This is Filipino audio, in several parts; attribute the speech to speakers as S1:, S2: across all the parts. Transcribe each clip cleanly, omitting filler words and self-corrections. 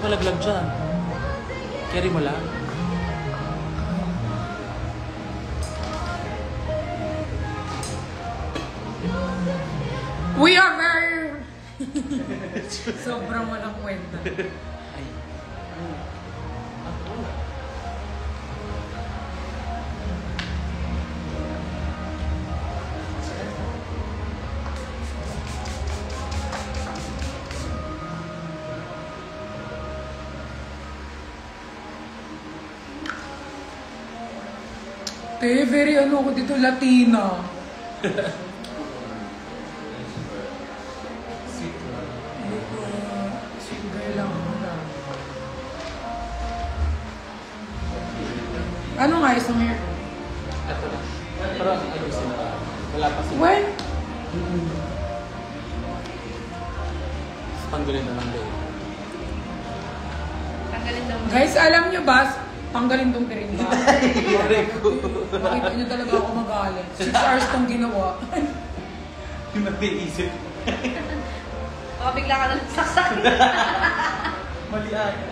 S1: palaglag dyan. Carry mo lang.
S2: We are very... Sobrang walang kwenta.
S1: Ay.
S2: Very ano ko dito, Latina. Ano nga isang hair?
S1: Ito lang. Parang ayusin na. Wala pa sila.
S2: When?
S1: Tanggalin na lang din.
S3: Tanggalin daw.
S2: Guys, alam nyo ba? Tanggalin tong tirinda.
S1: Pare ko.
S2: Makita nyo talaga ako magalit. 6 hours tong ginawa.
S1: Yung nag-iisip.
S3: Baka bigla ka na nagsaksak.
S1: Mali ata.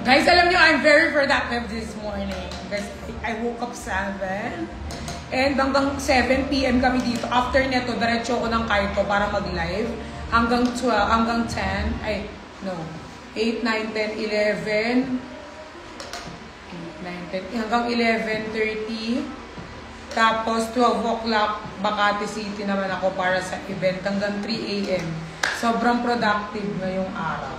S2: Guys, alam nyo, I'm very productive this morning. Guys, I woke up 7. And hanggang 7 p.m. kami dito. After neto, diretso ko ng Kaito para mag-live. Hanggang 12, hanggang 10. Ay, no. 8, 9, 10, 11. 8, 9, 10. Hanggang 11:30. Tapos 12 o'clock, Makati City naman ako para sa event. Hanggang 3 a.m. Sobrang productive ngayong araw.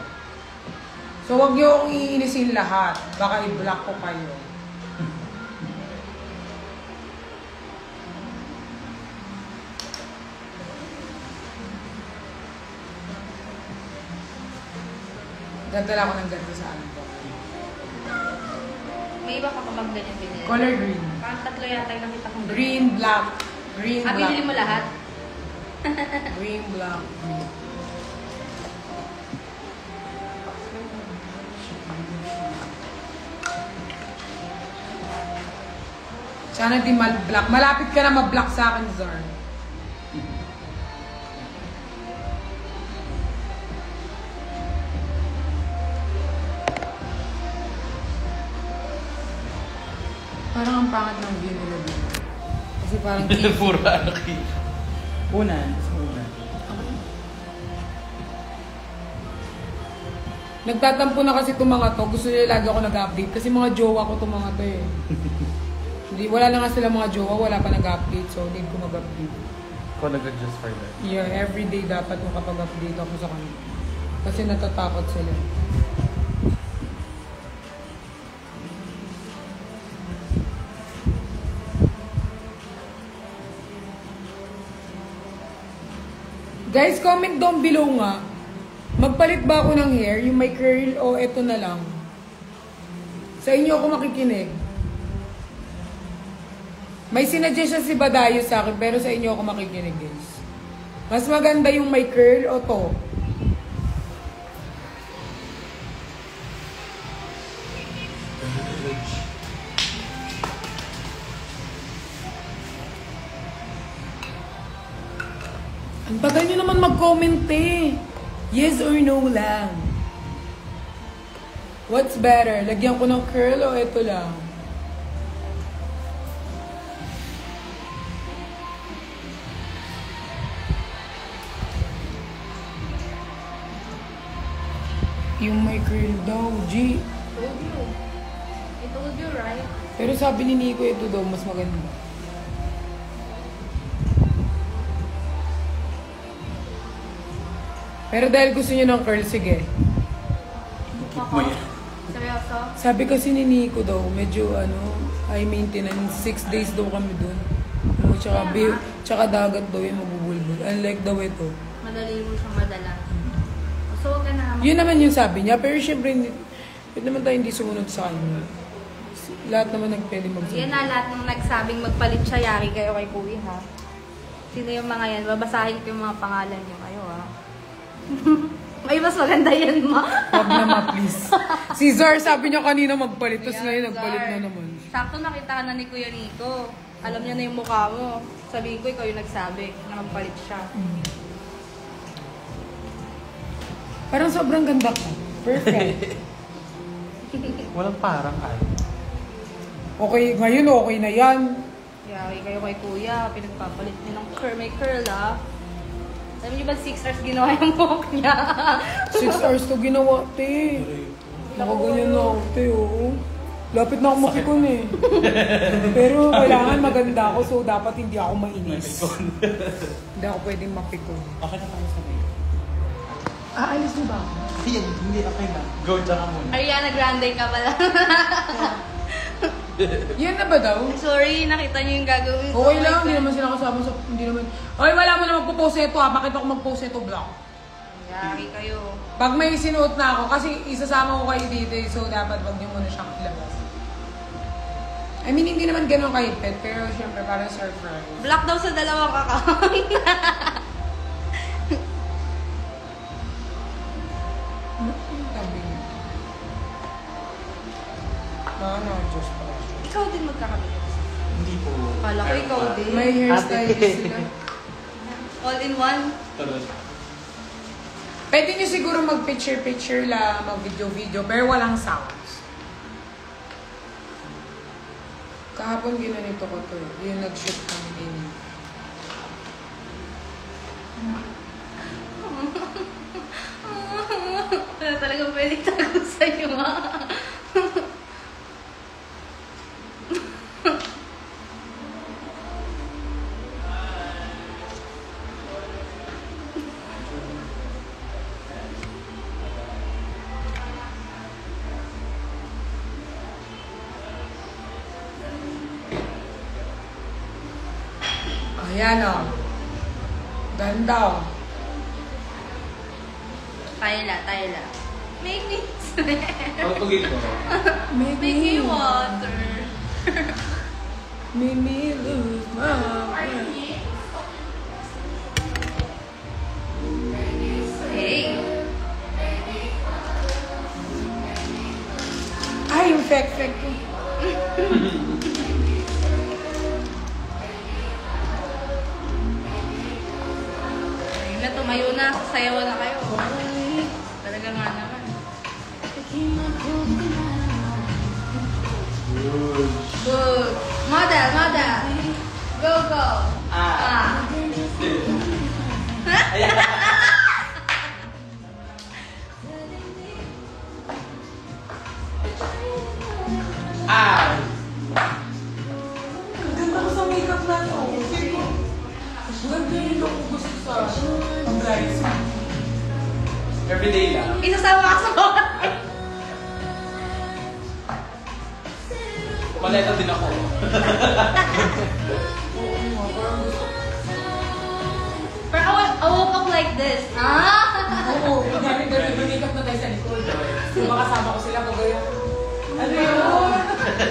S2: So, wag niyo akong iinisin lahat. Baka i-block ko kayo. Dadala ko ng ganito sa ano ko.
S3: May iba ka pa bang ganyan binili?
S2: Color green.
S3: Parang tatlo yata yung nakita kong
S2: Green, black. Green,
S3: Ah,
S2: black.
S3: binili mo lahat?
S2: Green, black, green. Sana di mal-block. Malapit ka na ma-block sa akin, Zar. Parang ang pangat ng view nila dito. Kasi parang
S1: Puro anak eh. Unan. Unan.
S2: Nagtatampo na kasi itong mga to. Gusto nila lagi ako nag-update. Kasi mga jowa ko itong mga to eh. Hindi, wala na nga sila mga jowa. Wala pa nag-update. So, need ko mag-update.
S1: Ikaw nag-adjust for that.
S2: Yeah, everyday dapat makapag-update ako sa kanila. Kasi natatakot sila. Guys, comment down below nga. Magpalit ba ako ng hair? Yung may curl o eto na lang? Sa inyo ako makikinig. May sinadjust si Badayo sa akin, pero sa inyo ako makikinig, guys. Mas maganda yung may curl o to? Ang tagal nyo naman mag-comment eh. Yes or no lang. What's better? Lagyan ko ng curl o ito lang? Yung may curl daw, G.
S3: Told you. I told you, right?
S2: Pero sabi ni Nico ito daw, mas maganda. Pero dahil gusto niyo ng curl, sige.
S1: Keep mo yan.
S3: Seryoso?
S2: Sabi kasi ni Nico daw, medyo high maintenance. 6 days daw kami dun. Tsaka dagat daw yung mabubulbul. Unlike daw ito.
S3: Madali mo siyang madala. So, huwag ka na.
S2: Yun naman yung sabi niya. Pero syempre, yun naman tayo hindi sumunod sa kanya. Lahat naman nagpwede magsabi.
S3: Yan na, lahat ng nagsabing magpalit siya, yari kayo kay Kuya, ha? Sino yung mga yan? Babasahin ko yung mga pangalan niyo kayo, ha? May mas maganda yan, ma.
S2: Huwag naman, please. Si Zar, sabi niya kanina magpalit. Tapos
S3: Ayan,
S2: ngayon nagpalit
S3: Zar.
S2: na naman.
S3: Sakto nakita ka na ni Kuya Nico. Alam niya na yung mukha mo. Sabihin ko, ikaw yung nagsabi na magpalit siya.
S2: Parang sobrang ganda ko. Perfect.
S1: Walang parang ay.
S2: Okay, ngayon okay na yan.
S3: Yari kayo kay kuya. Pinagpapalit niyo ng curl. May curl ah. Alam niyo ba 6 hours ginawa yung buhok niya?
S2: 6 hours to ginawa, te. Nakaganyan na ako, te, oo. Lapit na ako makikon eh. Pero kailangan maganda ako, so dapat hindi ako mainis. Hindi ako pwedeng mapikon.
S1: Okay na tayo sa may.
S2: Aalis mo ba?
S1: Hindi, okay na. Go, dyan ka muna.
S3: Ariana Grande ka pala.
S2: Yan na ba daw?
S3: Sorry, nakita niyo yung gagawin ko.
S2: Okay lang, hindi naman sila kasama sa... Hindi naman... Ay, wala mo na magpo-post ito ha. Bakit ako mag-post ito vlog?
S3: Yari kayo.
S2: Pag may sinuot na ako, kasi isasama ko kayo dito, so dapat wag niyo muna siyang ilabas. I mean, hindi naman ganun kahipit, pero syempre parang surprise.
S3: Black daw sa dalawang account.
S2: Tabi niyo. Diyos pala.
S3: Ikaw din magkakabit.
S1: Hindi po.
S3: Kala ko ikaw din.
S2: May hairstylist sila.
S3: All in one.
S1: Talaga.
S2: Pwede niyo siguro mag-picture-picture lang, mag-video-video, pero walang sounds. Kahapon ginanito ko to. Yung nag-shoot kami din.
S3: Wala talagang pwede tago sa'yo, ha?
S2: Ayan o. Ganda o.
S3: Tyla. Make me
S1: Ano tugin ko?
S3: Make me water.
S2: Make me lose my breath.
S3: Hey.
S2: Ay, yung fake ko.
S3: Ayun na, tumayo na. Sayawan na kayo. Talaga nga naman. Good. Model. Go.
S1: Ah!
S2: Ganda ko sa makeup na to. Ganda yung look ko gusto sa pag-rise.
S1: Everyday lang.
S3: Isasama ka sa bawat.
S1: Maleta din ako.
S3: Pero I woke up like this.
S2: Oo, galing makeup na tayo sa likod. Diba kasama ko sila kagaya. Ano yun?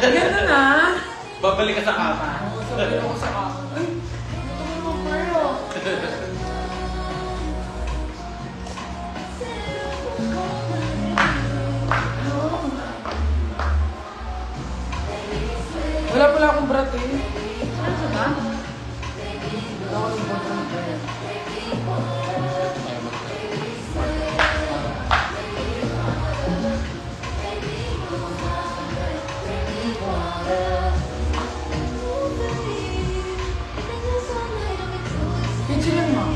S2: Ganda na.
S1: Babalik ka sa kama.
S2: Oo, sabi ako sa kama. Ay, ito mo mga Mario. Wala pala akong brat eh.
S3: Ano ba?
S2: Wala akong brat. Picture lang mo.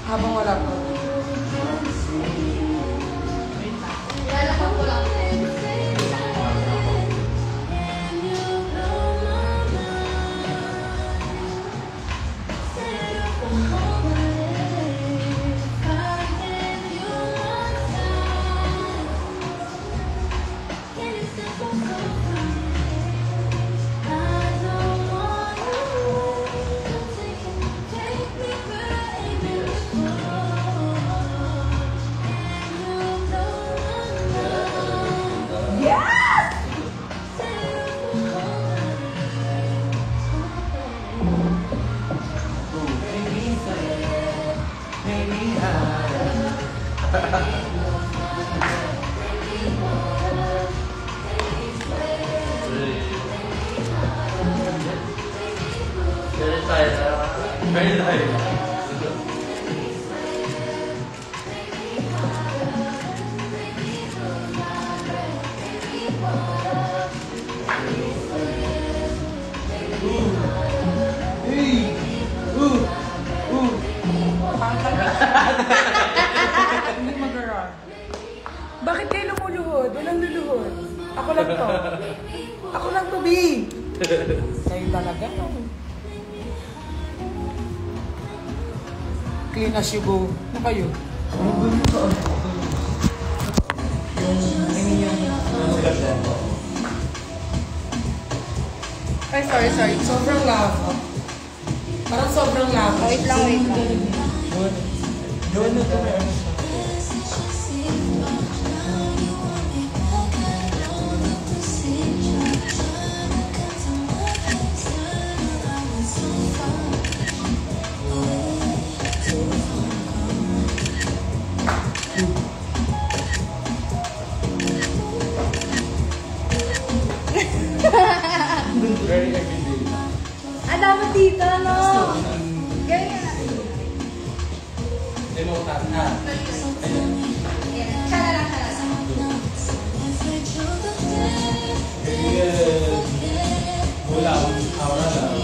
S2: Habang wala pa.
S3: Lalakad ko lang.
S1: Very nice.
S2: lang to. Ako lang to, B. Kayo talaga. Clean as you go. Ano kayo? Ay, sorry. Sobrang lava. Parang sobrang lava.
S3: Wait lang.
S1: Doon na to. Very everyday.
S3: Ah, dapat dito, no? Ganyan.
S1: Demotan na. Ayan.
S3: Siya na lang.
S1: Good. Wala akong aura lang.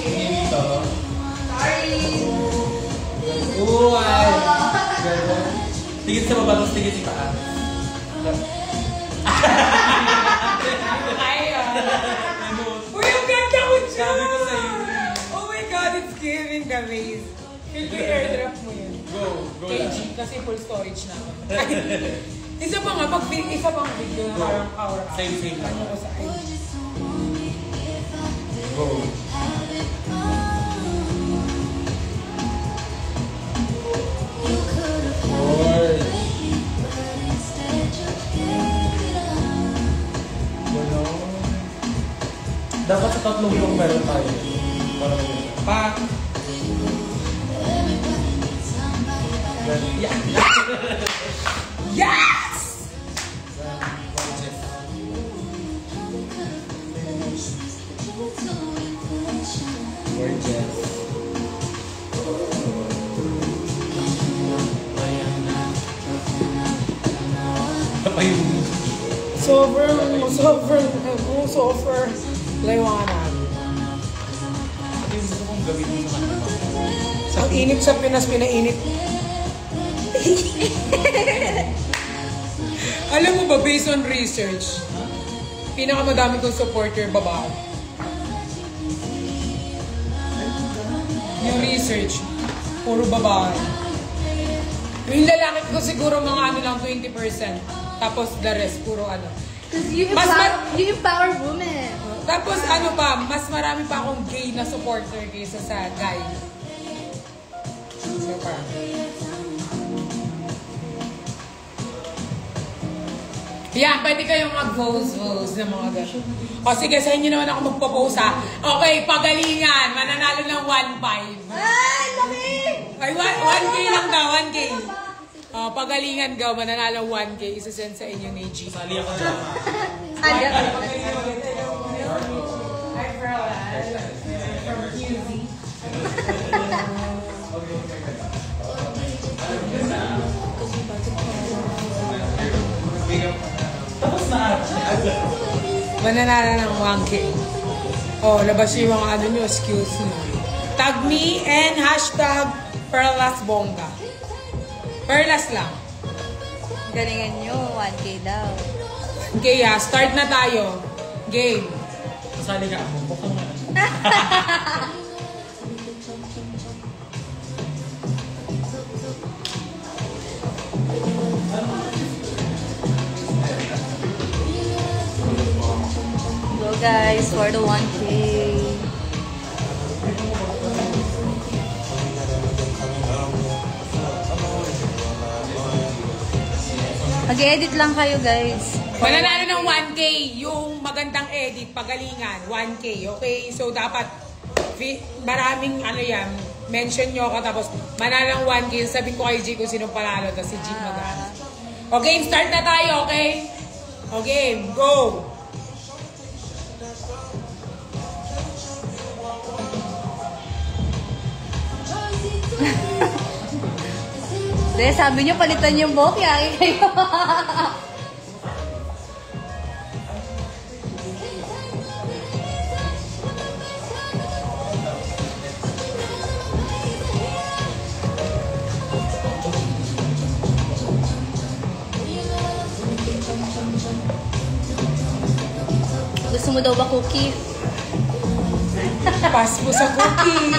S1: Dito.
S3: Sorry.
S1: Uy! Tigit sa baba, tapos tigit sa taas.
S2: Uy, ang ganda ko dyan!
S1: Sabi ko sa'yo.
S2: Oh my God, it's giving the race. Feel ko airdrop mo yun.
S1: Go
S2: KG,
S1: lang.
S2: kasi full storage na ako. Isa pa nga, isa pang video na parang aura.
S1: Same lang.
S2: Ano ko sa IG.
S1: Go. Lord. Wala. Dapat sa tatlong yung meron tayo. Para maganda.
S2: Pa.
S1: Yeah.
S2: Yes!
S1: Gorgeous.
S2: Sobrang liwanag.
S1: Ito yung gusto kong gawin mo sa kanila.
S2: Ang init sa Pinas, pinainit. Alam mo ba, based on research, pinakamadami kong supporter, babae. Yung research, puro babae. Yung lalaki ko siguro mga ano lang, 20%. Tapos the rest, puro ano.
S3: Because you empower women.
S2: Tapos ano pa, mas marami pa akong gay na supporter kaysa sa guy. So parang... Yeah, pwede kayong mag-vote ng mga gano'n. O sige, sa inyo naman ako magpo-post ha. Okay, pagalingan. Mananalo ng 1.5.
S3: Ay, laki!
S2: Ay, 1K lang daw, 1K. Pagalingan daw, mananalo ng 1K. Isasend sa inyo ni G.
S1: Sali ako dyan.
S3: Ano?
S2: Hi, Frolan. From QZ.
S1: Tapos na.
S2: Mananalo ng 1K. Labas yung mga ano nyo, skills nyo. Tag me and hashtag #PerlasBongga. Perlas lang.
S3: Galingan nyo, 1K daw.
S2: Okay, start na tayo. Game.
S1: Sasali ka ako. Bukang na.
S3: Go guys, for the 1K. Mag-edit lang kayo guys.
S2: Mananalo ng 1K. Yung magandang edit, pagalingan, 1K. Okay? So, dapat maraming ano yan, mention nyo ka tapos mananalo ng 1K. Sabihin ko kay G kung sino panalo, tapos si G mag-ano. Okay, start na tayo, okay? Okay, go!
S3: Sabi nyo, palitan yung buhok, yaki kayo. mo daw ba cookie?
S2: Pass mo sa cookie.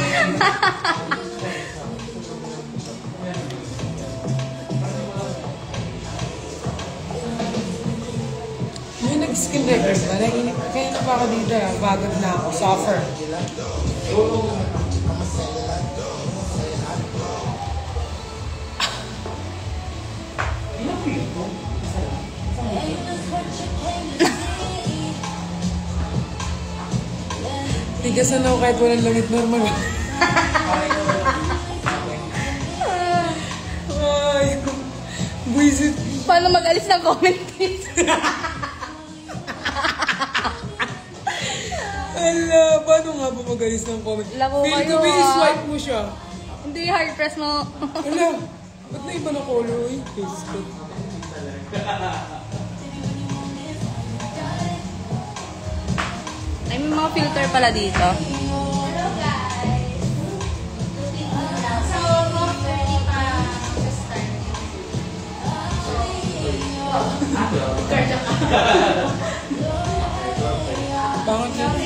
S2: May nag-skin record ba? Kaya na pa ako dito. Bagod na ako. Suffer. Tigasan ako kahit walang lamit normal. Ay, buisit.
S3: Paano mag-alis ng comment dito?
S2: Ala, paano nga ba magalis ng comment?
S3: Labo
S2: Feel
S3: kayo,
S2: ko
S3: ah.
S2: swipe mo siya.
S3: Hindi, hard press mo.
S2: Ala, ba't na iba na color? Uy, face ko.
S3: Ay, may mga filter pala dito.
S4: Hello guys! So, 12:30 pa start.
S2: Bakit yun?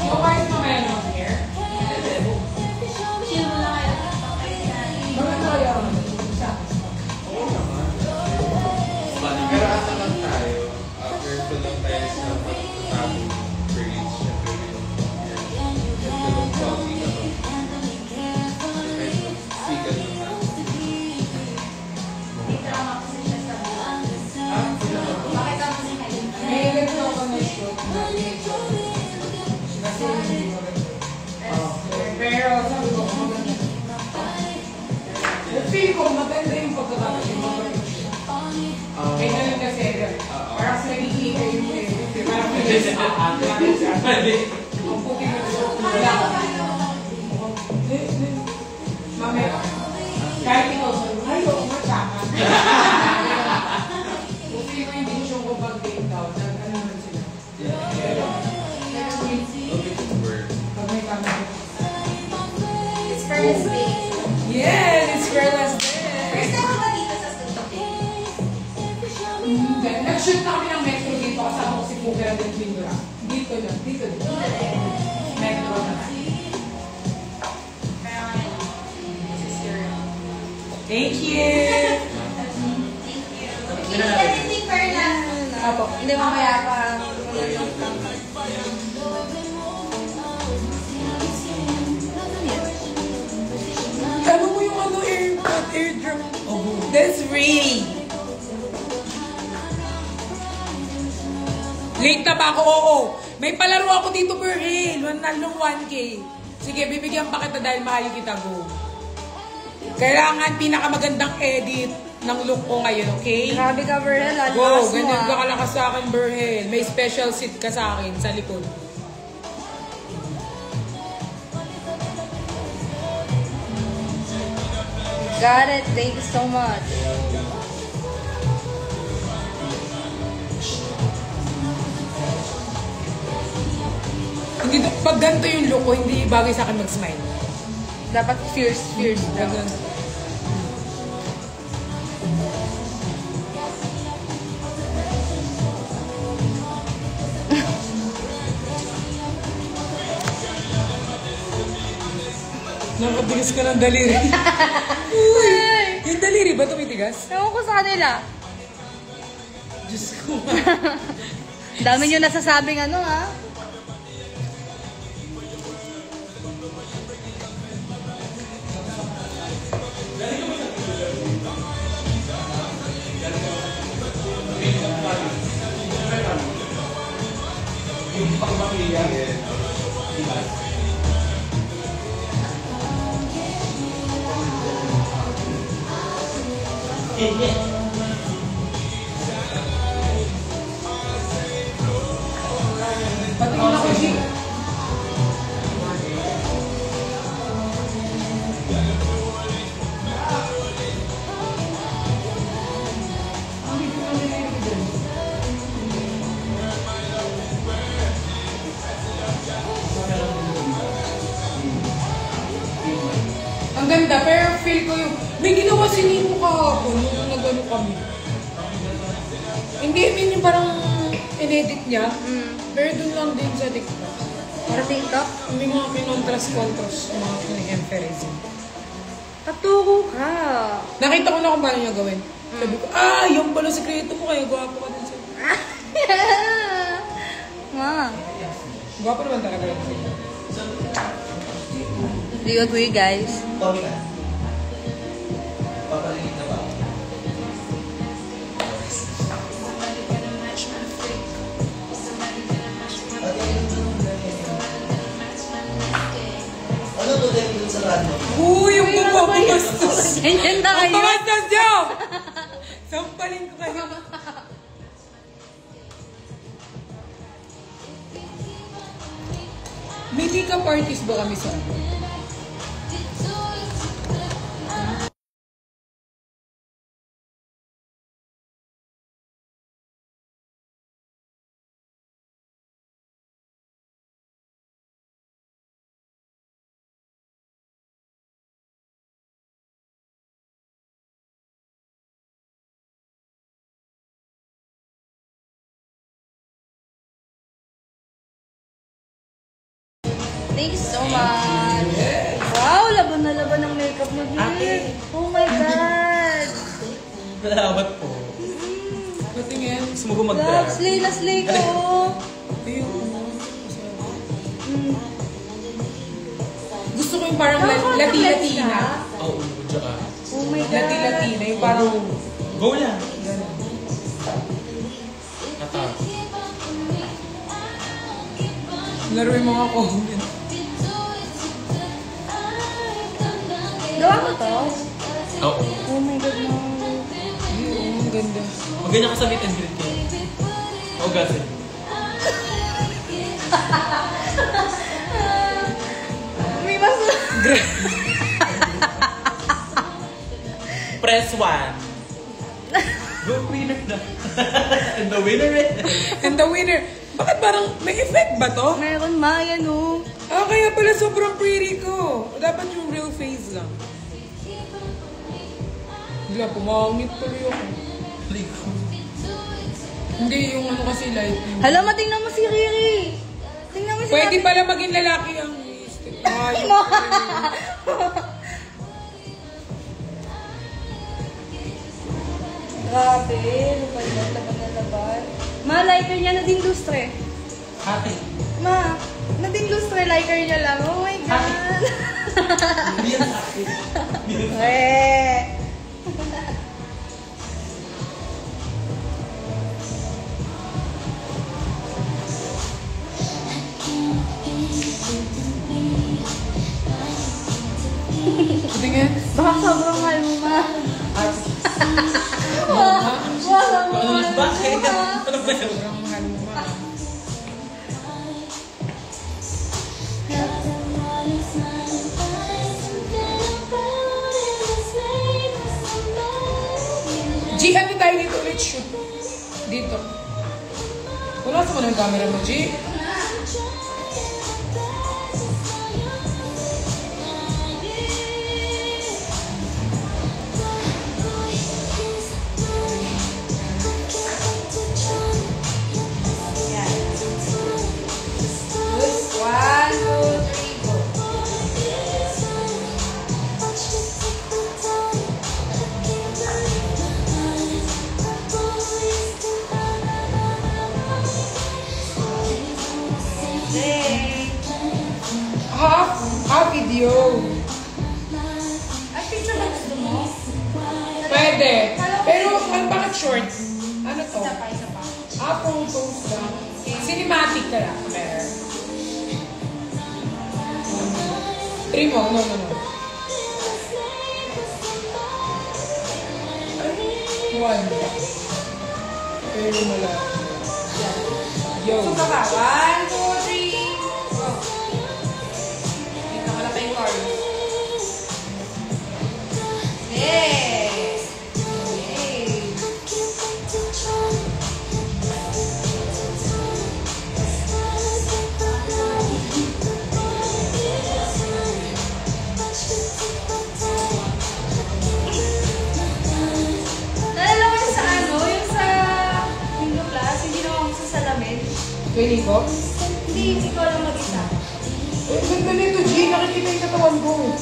S2: Yung kahit mamaya ng hair?
S4: Chill mo lang kayo.
S2: Bakit kaya?
S5: Pero asa lang tayo, careful lang tayo sa pagtatapong grades, syempre careful lang quality na to. Kahit sigal lang natin.
S4: Dito lang ako siya sa buwan. Bakit ako si Kalim?
S2: May ganito ako na shoot. Kasi hindi ko rin. Pero sabi ko, feel ko maganda yung pagkakataon yung mga may ganun kasi, parang sa nagkikita yung parang ang puti mo wala ka. Mamaya, kahit ikaw sa'yo, ay, oo, matama. Puti ko yung dinisyon ko pag-take down, ano naman sila. Pero
S5: Okay, work.
S2: pag may camera.
S4: It's first day.
S2: Yeah, it's Carla's day.
S4: First time ako dito sa studio.
S2: Nag-shoot na kami ng metro dito kasama ko si Pugera del Pindura. Dito lang, dito. Metro naman.
S4: Kaya ngayon, this is your...
S2: Thank you!
S4: Thank you. Hindi ka titig for last.
S3: Apo, hindi mamaya pa.
S2: Ano mo yung ano, airdrop? Oh, that's Ray! Late na ba ako? Oo. May palaro ako dito, Berhel. Nalong 1K. Sige, bibigyan pa kita dahil mahal kita, go. Kailangan pinakamagandang edit ng look ko ngayon, okay?
S3: Grabe ka, Verhel.
S2: Go,
S3: Alakas mo,
S2: ganyan ka
S3: ah.
S2: kalakas sa akin, Berhel. May special seat ka sa akin, sa likod.
S3: Got it. Thank you so much.
S2: Hindi, pag ganito yung look ko, hindi bagay sa akin mag-smile.
S3: Dapat fierce lang.
S2: Ganun. Nakatigas ka ng daliri. Uy! Yung daliri ba tumitigas?
S3: Ewan ko sa kanila.
S2: Diyos ko.
S3: Dami nyo nasasabing ano, ha?
S2: Patingin ako, G. Ang ganda, pero feel ko yung... May ginawa si Nino kahapon nung ano kami. Hindi, I mean yung parang in-edit niya. Pero dun lang din sa TikTok.
S3: Para TikTok?
S2: May mga kinontras-contras, mga kini-emphasizing.
S3: Katuro ka.
S2: Nakita ko na kung paano niya gawin. Sabi ko, yung pala sikreto mo, kaya gwapo ka din sa'yo.
S3: Ma.
S2: Gwapo naman talaga yun.
S3: Do you agree, guys?
S1: Tommy ka. Papalinig na ba? Ano to din dun sa rano?
S2: Yung bumastos!
S3: Ganyan na
S2: Ang
S3: kayo.
S2: bumastos niyo! Sampalin ko kayo. May pick-up artist ba kami sa ano?
S3: Thank you so much. Wow, laban na laban ng makeup mo, dear. Oh my God.
S1: Salamat po.
S2: Patingin.
S1: Gusto mo ko
S3: Love,
S1: mag-drag?
S3: slay na slay ko.
S2: Gusto ko yung parang Latina.
S1: Oo, tsaka.
S3: Oh my God.
S2: Latina, yung parang
S1: Go lang.
S2: gano'n.
S1: Atak.
S2: Laro yung mga comment.
S3: Gawa mo to?
S1: Oo.
S3: Oh my God, no.
S2: Ang ganda.
S1: Maganda ka sa meet and greet ko. Oo, gasin.
S3: May mas...
S1: Press 1. Go winner na. And the winner is...
S2: And the winner. Bakit parang may effect ba to?
S3: Meron, ma, yan oh.
S2: Kaya pala sobrang pretty ko. Dapat yung real face lang. Wala, pumangit tuloy ako. Hindi, yung ano kasi light.
S3: Hala, matingnan mo si Riri. Tingnan mo si
S2: Pwede
S3: Riri.
S2: pala maging lalaki ang lipstick.
S3: Grabe, laban na laban. Ma, lighter niya na din lustre.
S1: Ate.
S3: Ma, na din lustre, lighter niya lang. Oh my God.
S1: Hindi yan sa akin.
S3: Eh.
S2: Tingin.
S3: Baka sobrang mahal mo, ma. Wala mo.
S1: Bakit? Ano ba yun?
S2: Sobrang mahal mo, ma. G, ano tayo dito ulit shoot? Dito. Wala sa ng camera mo, G.
S3: One, two, three, go.
S2: Half video.
S3: Ay, picture ba gusto mo?
S2: Pwede. Pero, bakit short? Ano to?
S3: Isa pa, isa pa.
S2: Photos lang. Cinematic kaya. Better. Three mo. No. One. Pero malaki. Yo.
S3: So, baba. One, two, three, go. Dito ka na pa yung card. Hey! Hey!
S2: Pili ko?
S3: Hindi, ikaw lang mag-isa.
S2: Eh, ganda nito, G. Nakikita yung katawan ko.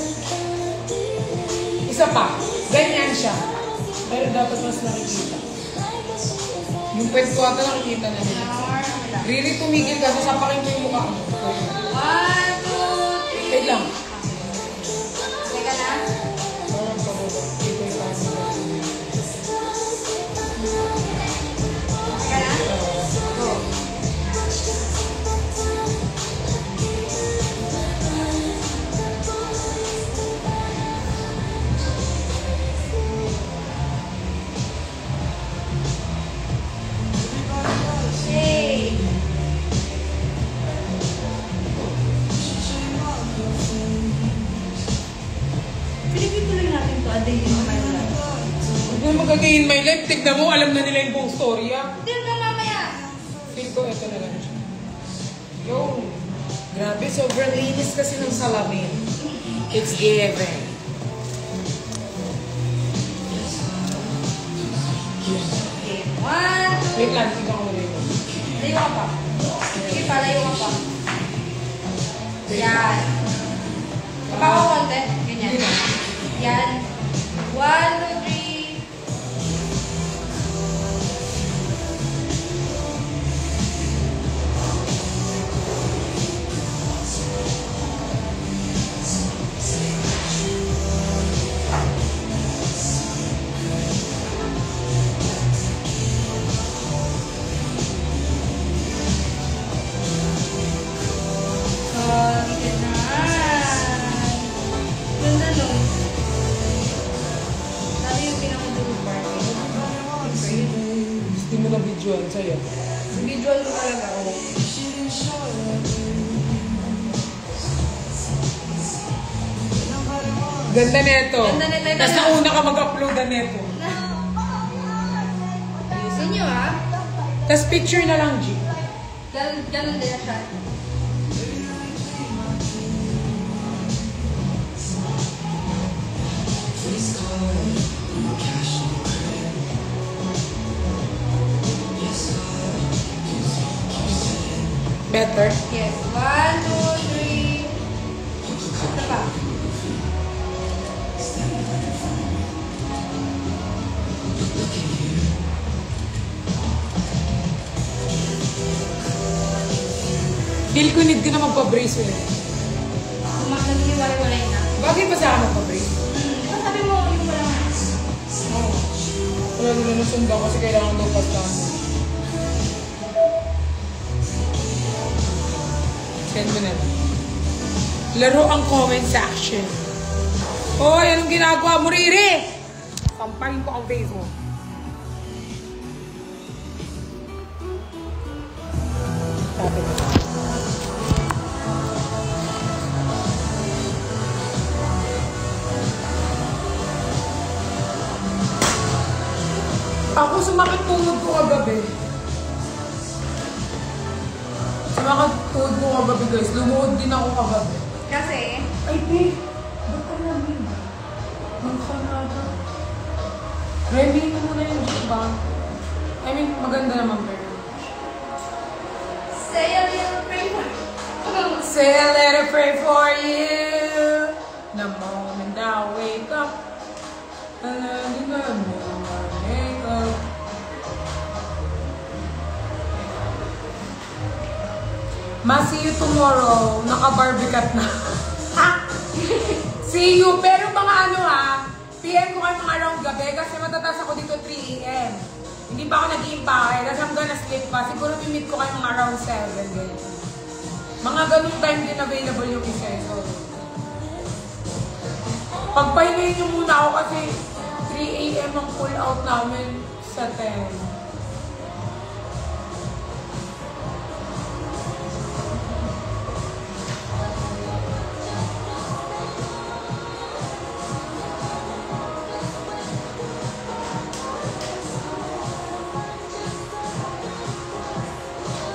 S2: Isa pa. Ganyan siya. Pero dapat mas nakikita. Yung pwede ko ata nakikita na nila. Really, tumigil ka. Sasapakin mo yung mukha mo.
S3: 1, 2, 3.
S2: Wait lang.
S3: Teka na.
S2: Parang pababa. Dito yung camera.
S3: Teka na. Go. Hey. Pilipin tuloy natin to. A day in my life.
S2: Huwag mo magagayin my life. Tignan mo, alam na nila yung buong story, ah.
S3: Hindi na mamaya.
S2: Feel ko, ito na lang siya. Yo! Grabe, sobrang linis kasi ng salamin. It's given.
S3: Okay. 1, 2.
S2: Wait lang, tingnan ko ulit.
S3: Layo ka pa. Sige pa, layo ka pa. Yan. Kapag ko konti. Ganyan. Yan. 1, 2, 3. Ganda nun. Sabi yung pinakadulo party.
S2: Gusto mo na videoan sa'yo.
S3: Visual mo talaga ako.
S2: Ganda neto.
S3: Ganda nito.
S2: Tapos nauna ka mag-upload na neto.
S3: Ayusin nyo ha.
S2: Tapos picture na lang, G.
S3: Ganun din siya.
S2: Better.
S3: Yes. 1, 2, 3. Ito pa.
S2: Feel ko need ko na magpa-brace ulit.
S3: Naghiwalay-walay na.
S2: Bagay pa sa akin magpa-brace?
S3: Sabi mo, yung wala nga.
S2: Oo. Wala nila nasundan kasi kailangan daw pagkaan. Send mo na lang. Laro ang comment section. Hoy, anong ginagawa mo, Riri? Pamparin ko ang face mo. Sabi mo. Ako sumakit tuhod ko kagabi. Sumakit tuhod ko kagabi, guys. Lumuhod din ako kagabi.
S3: Kasi,
S2: Ay, babe. Ba't ka namin? Ang kanada. Remy mo muna yung joke ba? I mean, maganda naman, pero.
S3: say a little prayer for
S2: Say a little pray for you. The moment I wake up. And then the moment I wake up. Ma, see you tomorrow. Naka-barbicat na. See you. Pero mga ano PM ko kayo mga around gabi kasi matatas ako dito 3 AM. Hindi pa ako nag-iimpake kasi I'm gonna sleep pa. Siguro mimit ko kayo mga around 7. Ganyan. Mga ganung time din available yung isa. So, pagpahingayin nyo muna ako kasi 3 AM ang pull out namin sa 10.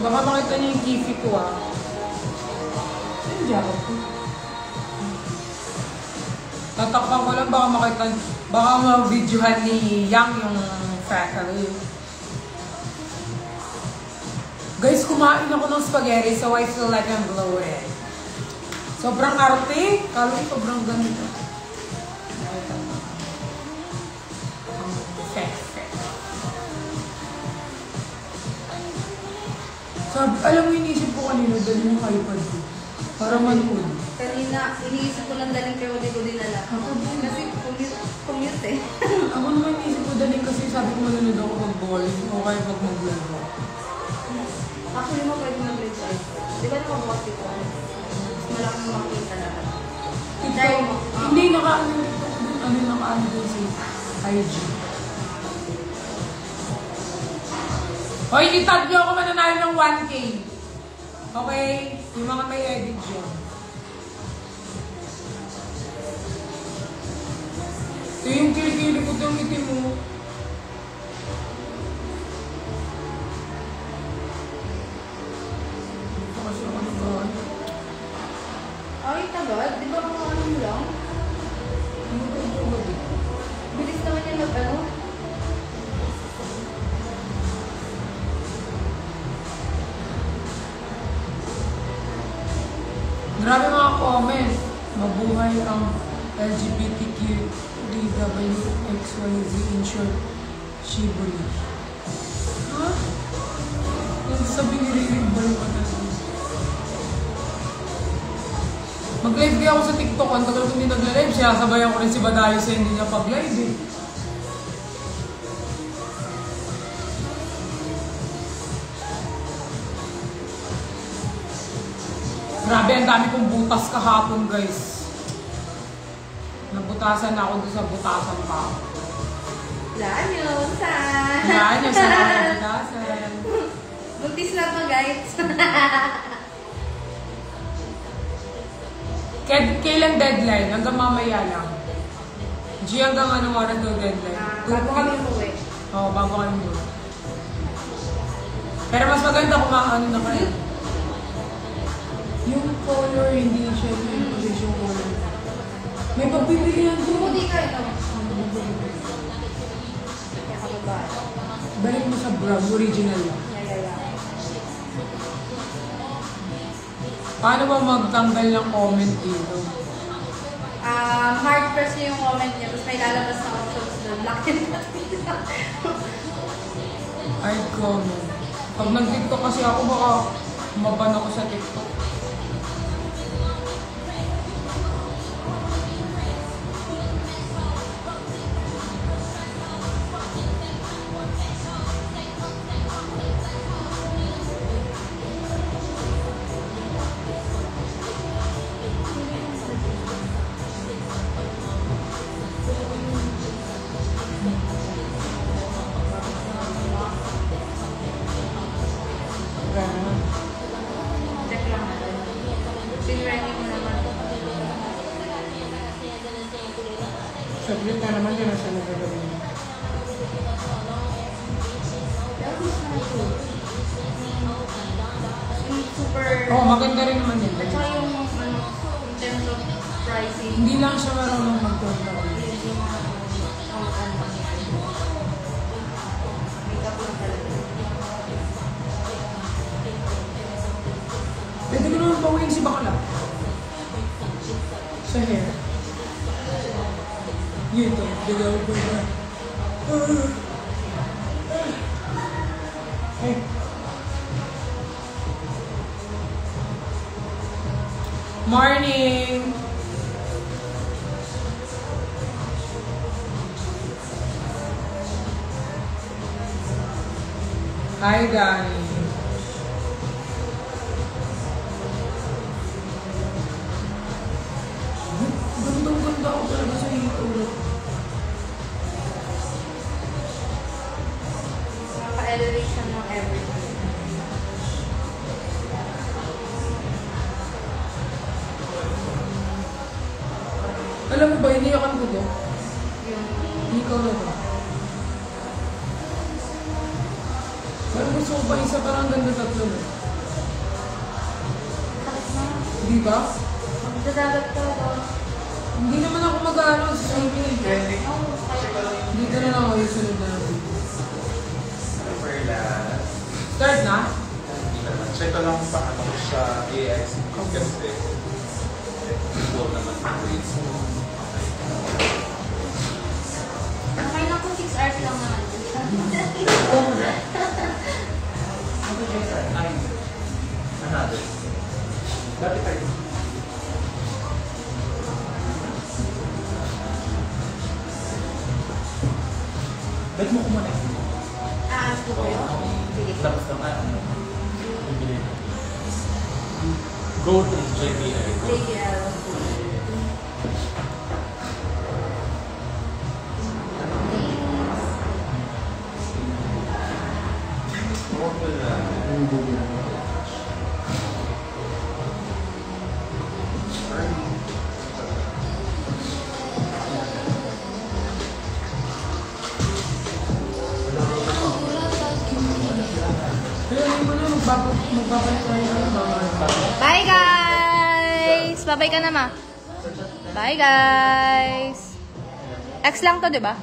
S2: Baka makita niyo yung kifi ko Diyan ako. Tatakpan ko lang baka makita, baka ma-videohan ni Yang yung freckle. Guys, kumain ako ng spaghetti so I feel like I'm bloated. Sobrang arte. Kala ko sobrang ganito. Sabi, alam mo, inisip ko kanina, dali mo kayo pa dito. Para manood.
S3: Kanina, iniisip ko lang daling kayo, di ko dinala. Kasi commute eh.
S2: Ako naman inisip ko dali kasi sabi ko manonood ako mag-bowling o kaya pag mag-laro.
S3: Actually mo pwede mag-read sa iPhone. Di ba nakabukas dito? Mas malaki mo makita na. Dahil mo.
S2: Hindi, naka-ano din si IG. Hoy, itag niyo ako mananalo ng 1K. Okay? Yung mga may edit dyan. Ito yung kilikili ko itong itim mo. Ito kasi ako nag-aano.
S3: Ay, tagad. Di ba mga ano mo lang? Bilis naman yung mag-ano?
S2: Grabe mga comment. Mabuhay ang LGBTQ DWXYZ in short, Shibuli. Ha? Yung sabi nililig ba yung ano? Mag-live kaya ako sa TikTok. Ang tagal ko hindi nagla-live. Siya sabayan ko rin si Badayo sa hindi niya pag-live eh. Grabe, ang dami kong butas kahapon, guys. Nabutasan na ako doon sa butasan pa.
S3: Laan yun, saan?
S2: Yan, yung sa mga butasan.
S3: Buntis lang to, guys.
S2: Kailan deadline? Hanggang mamaya lang. G, hanggang anong oras daw deadline?
S3: Bago kami umuwi.
S2: Oo, bago kami umuwi. Pero mas maganda kung ano na kayo. Yung color, hindi siya yung position color. May pagpipilihan ko.
S3: Hindi kayo naman. Kaya ka ba?
S2: Balik mo sa brown, original lang.
S3: Yeah.
S2: Paano ba magtanggal ng comment dito?
S3: Hard press niyo yung comment niya, tapos may lalabas na options doon. Lock and
S2: Ay, comment. Pag nag-TikTok kasi ako, baka maban ako sa TikTok.
S3: check lang natin. Pinready mo naman.
S2: Saglit na naman yun ang siya nagagawin.
S3: Pero mas na ito. Yung super...
S2: Oo, maganda rin naman yun.
S3: At saka yung ano, in terms of pricing.
S2: Hindi lang siya marunong mag-control.
S3: Yung ano. Makeup lang talaga.
S2: Pwede ko naman bawiin si Bakla. Sa hair. Yun to, digaw ko na. Ay. Morning! Hi, Danny. Gandang-ganda ako talaga sa ito.
S3: Nakaka-elevation ng everything.
S2: Alam mo ba, iniyakan ko to?
S3: Yung...
S2: Ikaw na ba? Parang gusto ko ba isa parang ganda tatlo na?
S3: Sakit na.
S2: Di ba?
S3: Magdadagat ka doon.
S2: Hindi naman ako mag-ano sa swimming.
S5: Trending.
S3: Oo, kaya...
S2: Dito na lang ako yung sunod na natin.
S5: For last.
S2: Start na?
S5: Ito lang paano ko siya AIC kasi full naman ang grades mo.
S4: Okay lang kung 6 hours lang naman.
S1: Another. Dati tayo. Bet mo kumain.
S4: Ah, gusto ko yun. Sige.
S1: Tapos naman. Bibili. Gold is JBL.
S4: JBL.
S5: Okay lang.
S2: Pero hindi mo na magbabalik tayo ng mga
S3: Bye guys! Babay ka na ma. Bye guys! X lang to, di ba?